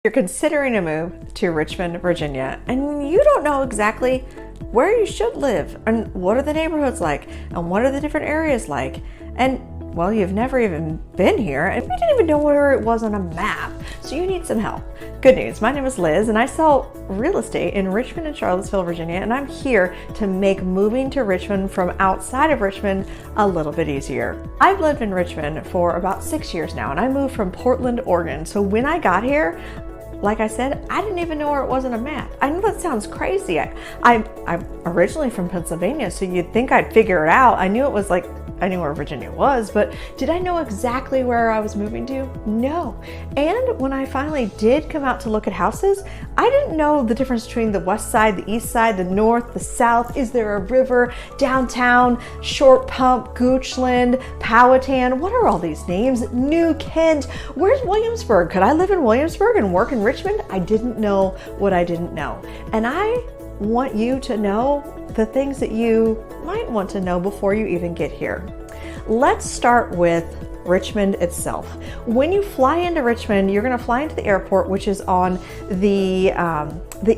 You're considering a move to Richmond, Virginia, and you don't know exactly where you should live and what are the neighborhoods like and what are the different areas like. And well, you've never even been here and you didn't even know where it was on a map. So you need some help. Good news, my name is Liz and I sell real estate in Richmond and Charlottesville, Virginia, and I'm here to make moving to Richmond from outside of Richmond a little bit easier. I've lived in Richmond for about 6 years now and I moved from Portland, Oregon. So when I got here, like I said, I didn't even know where it was on a map. I know that sounds crazy. I'm originally from Pennsylvania, so you'd think I'd figure it out. I knew where Virginia was, but did I know exactly where I was moving to? No. And when I finally did come out to look at houses, I didn't know the difference between the west side, the east side, the north, the south. Is there a river, downtown, Short Pump, Goochland, Powhatan? What are all these names? New Kent. Where's Williamsburg? Could I live in Williamsburg and work in Richmond? I didn't know what I didn't know. And I want you to know the things that you might want to know before you even get here. Let's start with Richmond itself. When you fly into Richmond, you're going to fly into the airport, which is on the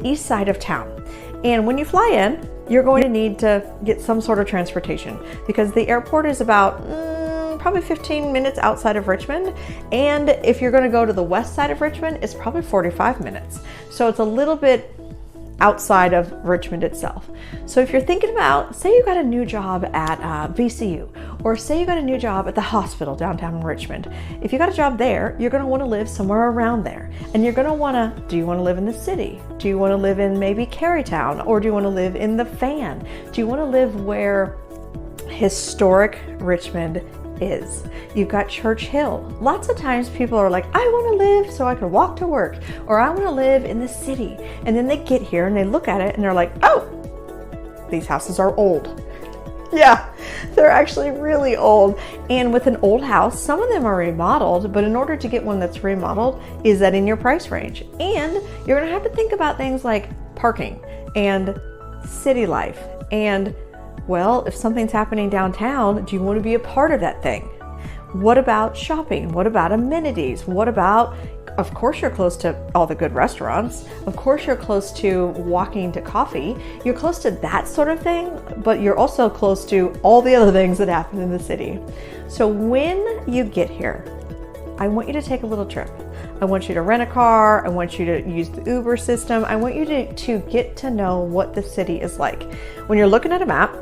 east side of town. And when you fly in, you're going to need to get some sort of transportation because the airport is about probably 15 minutes outside of Richmond. And if you're going to go to the west side of Richmond, it's probably 45 minutes. So it's a little bit outside of Richmond itself. So if you're thinking about, say you got a new job at VCU, or say you got a new job at the hospital downtown in Richmond, if you got a job there, you're going to want to live somewhere around there. And you're going to want to, do you want to live in the city? Do you want to live in maybe Carytown? Or do you want to live in the Fan? Do you want to live where historic Richmond is? You've got Church Hill. Lots of times people are like, I want to live so I can walk to work, or I want to live in the city. And then they get here and they look at it and they're like, oh, these houses are old. Yeah, they're actually really old. And with an old house, some of them are remodeled, but in order to get one that's remodeled, is that in your price range? And you're going to have to think about things like parking and city life and, well, if something's happening downtown, do you want to be a part of that thing? What about shopping? What about amenities? What about, of course, you're close to all the good restaurants. Of course, you're close to walking to coffee. You're close to that sort of thing, but you're also close to all the other things that happen in the city. So when you get here, I want you to take a little trip. I want you to rent a car. I want you to use the Uber system. I want you to get to know what the city is like. When you're looking at a map,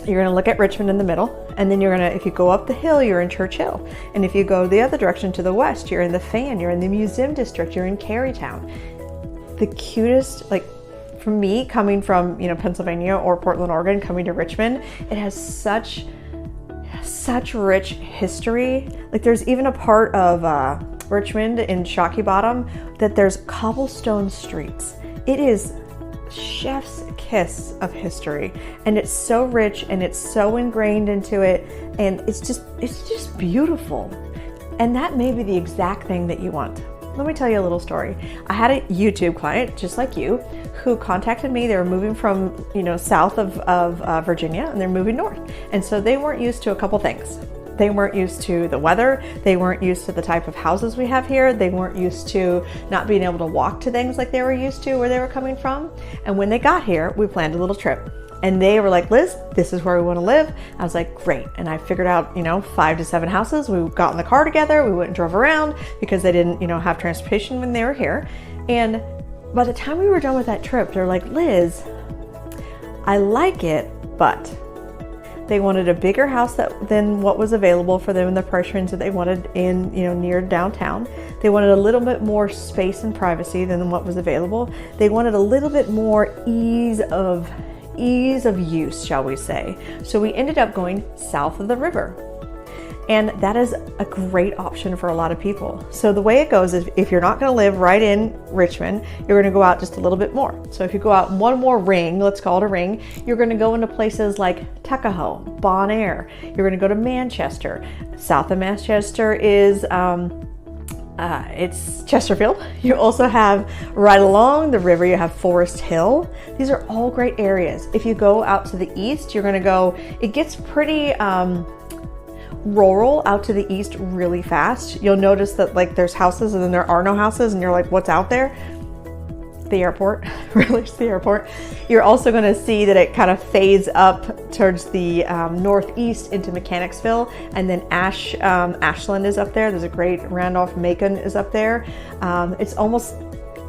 you're going to look at Richmond in the middle, and then you're going to, if you go up the hill, you're in Church Hill. And if you go the other direction to the west, you're in the Fan, you're in the Museum District, you're in Carytown. The cutest, like for me, coming from, Pennsylvania or Portland, Oregon, coming to Richmond, it has such rich history. Like there's even a part of Richmond in Shockey Bottom that there's cobblestone streets. It is chef's kiss of history, and it's so rich and it's so ingrained into it, and it's just beautiful. And that may be the exact thing that you want. Let me tell you a little story. I had a YouTube client just like you who contacted me. They were moving from south of Virginia, and they're moving north, and so they weren't used to a couple things. They weren't used to the weather. They weren't used to the type of houses we have here. They weren't used to not being able to walk to things like they were used to where they were coming from. And when they got here, we planned a little trip. And they were like, Liz, this is where we want to live. I was like, great. And I figured out, 5 to 7 houses. We got in the car together. We went and drove around because they didn't, have transportation when they were here. And by the time we were done with that trip, they're like, Liz, I like it, but they wanted a bigger house than what was available for them in the price range that they wanted in, near downtown. They wanted a little bit more space and privacy than what was available. They wanted a little bit more ease of use, shall we say. So we ended up going south of the river. And that is a great option for a lot of people. So the way it goes is if you're not going to live right in Richmond, you're going to go out just a little bit more. So if you go out one more ring, let's call it a ring, you're going to go into places like Tuckahoe, Bon Air. You're going to go to Manchester. South of Manchester is it's Chesterfield. You also have right along the river, you have Forest Hill. These are all great areas. If you go out to the east, you're going to go, it gets pretty rural out to the east really fast. You'll notice that like there's houses and then there are no houses and you're like, what's out there? The airport. Really, it's the airport. You're also going to see that it kind of fades up towards the northeast into Mechanicsville, and then Ashland is up there. There's a great Randolph-Macon is up there. It's almost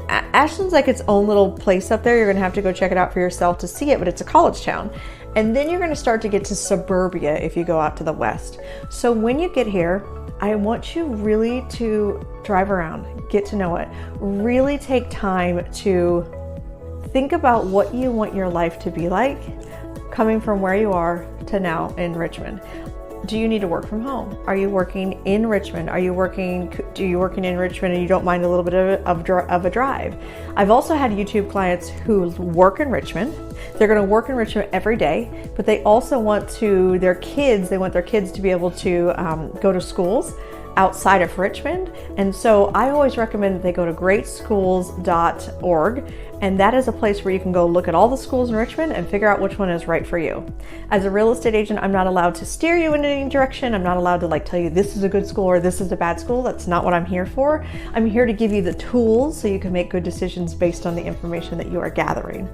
Ashland's like its own little place up there. You're going to have to go check it out for yourself to see it, but it's a college town. And then you're going to start to get to suburbia if you go out to the west. So when you get here, I want you really to drive around, get to know it, really take time to think about what you want your life to be like coming from where you are to now in Richmond. Do you need to work from home? Are you working in Richmond? Do you working in Richmond and you don't mind a little bit of a drive? I've also had YouTube clients who work in Richmond. They're going to work in Richmond every day, but they also want their kids to be able to go to schools outside of Richmond. And so I always recommend that they go to greatschools.org, and that is a place where you can go look at all the schools in Richmond and figure out which one is right for you. As a real estate agent, I'm not allowed to steer you in any direction. I'm not allowed to like tell you this is a good school or this is a bad school. That's not what I'm here for. I'm here to give you the tools so you can make good decisions based on the information that you are gathering.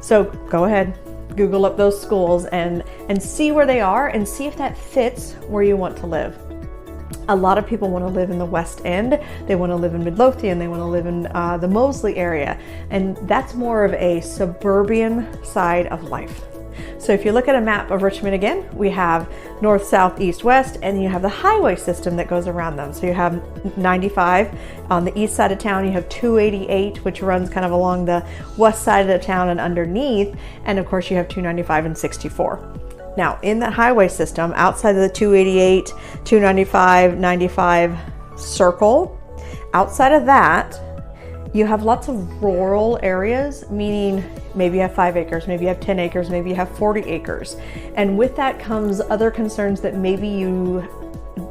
So go ahead, Google up those schools and see where they are and see if that fits where you want to live. A lot of people want to live in the West End. They want to live in Midlothian. They want to live in the Moseley area. And that's more of a suburban side of life. So if you look at a map of Richmond again, we have north, south, east, west, and you have the highway system that goes around them. So you have 95 on the east side of town. You have 288, which runs kind of along the west side of the town and underneath. And of course you have 295 and 64. Now, in that highway system, outside of the 288, 295, 95 circle, outside of that, you have lots of rural areas, meaning maybe you have 5 acres, maybe you have 10 acres, maybe you have 40 acres. And with that comes other concerns that maybe you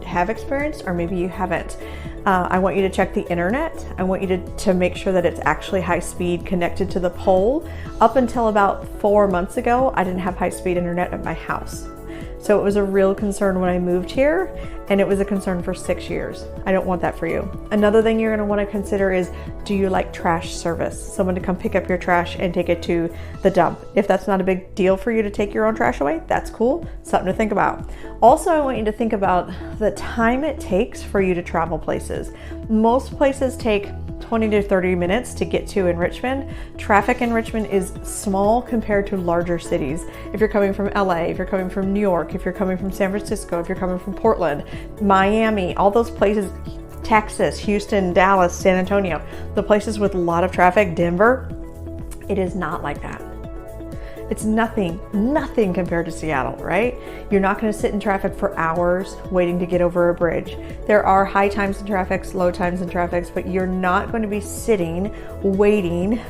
have experienced or maybe you haven't. I want you to check the internet. I want you to make sure that it's actually high speed connected to the pole. Up until about 4 months ago, I didn't have high speed internet at my house. So it was a real concern when I moved here, and it was a concern for 6 years. I don't want that for you. Another thing you're going to want to consider is, do you like trash service? Someone to come pick up your trash and take it to the dump. If that's not a big deal for you to take your own trash away, that's cool. Something to think about. Also, I want you to think about the time it takes for you to travel places. Most places take 20 to 30 minutes to get to in Richmond. Traffic in Richmond is small compared to larger cities. If you're coming from LA, if you're coming from New York, if you're coming from San Francisco, if you're coming from Portland, Miami, all those places, Texas, Houston, Dallas, San Antonio, the places with a lot of traffic, Denver, it is not like that. It's nothing compared to Seattle, right? You're not going to sit in traffic for hours waiting to get over a bridge. There are high times in traffic, low times in traffic, but you're not going to be sitting waiting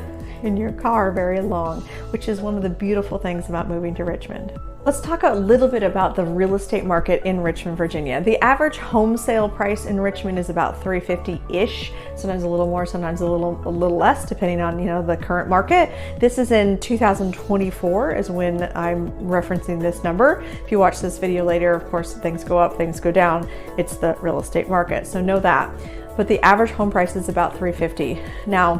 in your car very long, which is one of the beautiful things about moving to Richmond. Let's talk a little bit about the real estate market in Richmond, Virginia. The average home sale price in Richmond is about $350-ish, sometimes a little more, sometimes a little less, depending on the current market. This is in 2024 is when I'm referencing this number. If you watch this video later, of course, things go up, things go down. It's the real estate market, so know that. But the average home price is about $350. Now,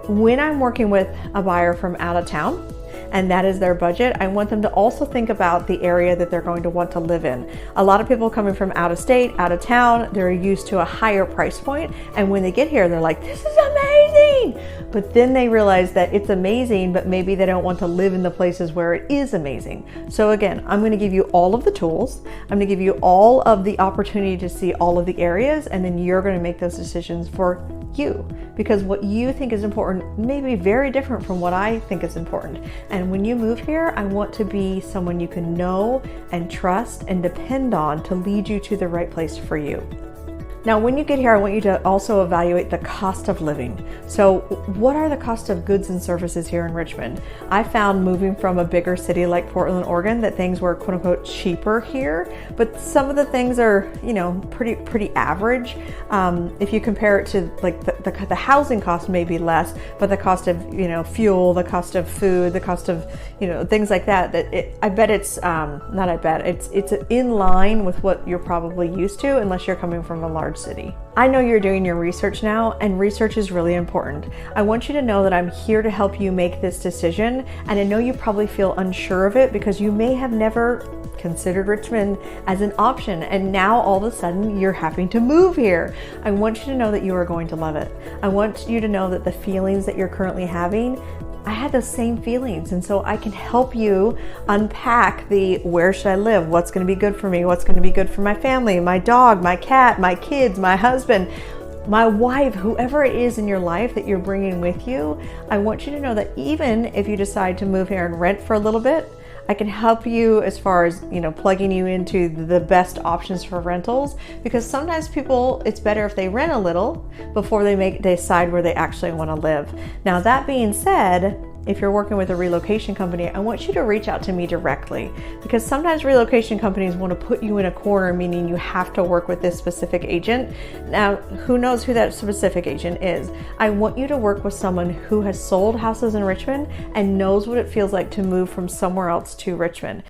when I'm working with a buyer from out of town, and that is their budget, I want them to also think about the area that they're going to want to live in. A lot of people coming from out of state, out of town, they're used to a higher price point, and when they get here, they're like, this is amazing! But then they realize that it's amazing, but maybe they don't want to live in the places where it is amazing. So again, I'm going to give you all of the tools. I'm going to give you all of the opportunity to see all of the areas, and then you're going to make those decisions for you, because what you think is important may be very different from what I think is important. And when you move here, I want to be someone you can know and trust and depend on to lead you to the right place for you. Now, when you get here, I want you to also evaluate the cost of living. So what are the cost of goods and services here in Richmond? I found moving from a bigger city like Portland, Oregon, that things were quote unquote cheaper here, but some of the things are, pretty average. If you compare it to like the housing cost may be less, but the cost of, fuel, the cost of food, the cost of, things like that, I bet it's, it's in line with what you're probably used to, unless you're coming from a large city. I know you're doing your research now, and research is really important. I want you to know that I'm here to help you make this decision, and I know you probably feel unsure of it because you may have never considered Richmond as an option, and now all of a sudden you're having to move here. I want you to know that you are going to love it. I want you to know that the feelings that you're currently having, I had those same feelings, and so I can help you unpack where should I live? What's going to be good for me? What's going to be good for my family, my dog, my cat, my kids, my husband, my wife, whoever it is in your life that you're bringing with you. I want you to know that even if you decide to move here and rent for a little bit, I can help you as far as, plugging you into the best options for rentals, because sometimes people, it's better if they rent a little before they decide where they actually want to live. Now, that being said, if you're working with a relocation company, I want you to reach out to me directly, because sometimes relocation companies want to put you in a corner, meaning you have to work with this specific agent. Now, who knows who that specific agent is? I want you to work with someone who has sold houses in Richmond and knows what it feels like to move from somewhere else to Richmond.